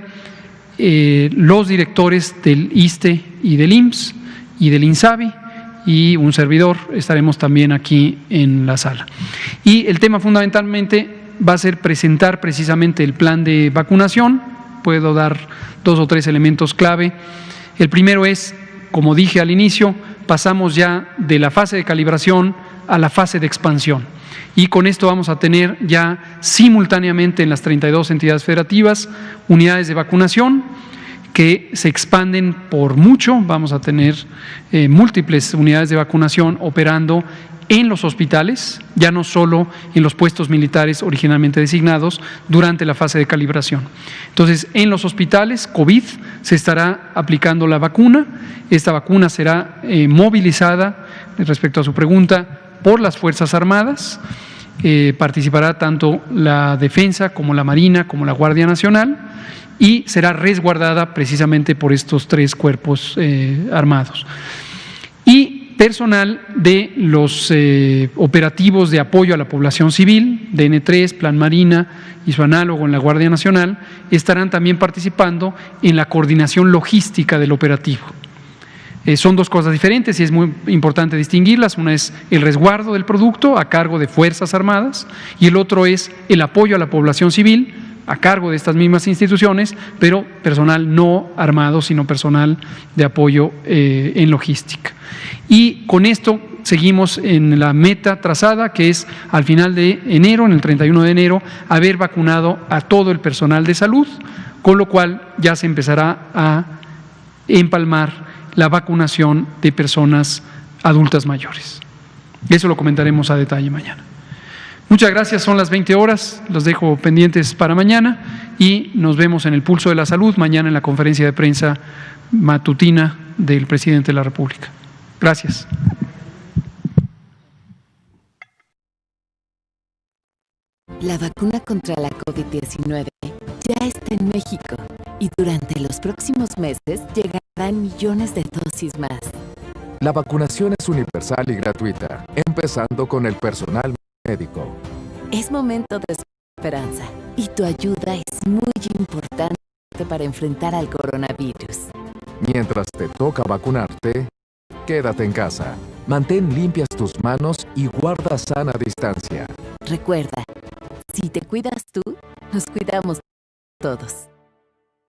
los directores del ISSSTE y del IMSS y del INSABI, y un servidor estaremos también aquí en la sala. Y el tema fundamentalmente va a ser presentar precisamente el plan de vacunación. Puedo dar 2 o 3 elementos clave. El primero es, como dije al inicio, pasamos ya de la fase de calibración a la fase de expansión. Y con esto vamos a tener ya simultáneamente en las 32 entidades federativas unidades de vacunación que se expanden por mucho. Vamos a tener múltiples unidades de vacunación operando en los hospitales, ya no solo en los puestos militares originalmente designados durante la fase de calibración. Entonces, en los hospitales COVID se estará aplicando la vacuna. Esta vacuna será movilizada, respecto a su pregunta, por las Fuerzas Armadas. Participará tanto la Defensa como la Marina como la Guardia Nacional, y será resguardada precisamente por estos 3 cuerpos armados. Y personal de los operativos de apoyo a la población civil, DN3, Plan Marina y su análogo en la Guardia Nacional, estarán también participando en la coordinación logística del operativo. Son 2 cosas diferentes y es muy importante distinguirlas. Una es el resguardo del producto a cargo de Fuerzas Armadas y el otro es el apoyo a la población civil a cargo de estas mismas instituciones, pero personal no armado, sino personal de apoyo en logística. Y con esto seguimos en la meta trazada, que es al final de enero, en el 31 de enero, haber vacunado a todo el personal de salud, con lo cual ya se empezará a empalmar la vacunación de personas adultas mayores. Eso lo comentaremos a detalle mañana. Muchas gracias, son las 20 horas, los dejo pendientes para mañana y nos vemos en el Pulso de la Salud mañana en la conferencia de prensa matutina del presidente de la República. Gracias. La vacuna contra la COVID-19 ya está en México y durante los próximos meses llegarán millones de dosis más. La vacunación es universal y gratuita, empezando con el personal médico. Es momento de esperanza y tu ayuda es muy importante para enfrentar al coronavirus. Mientras te toca vacunarte, quédate en casa. Mantén limpias tus manos y guarda sana distancia. Recuerda, si te cuidas tú, nos cuidamos todos.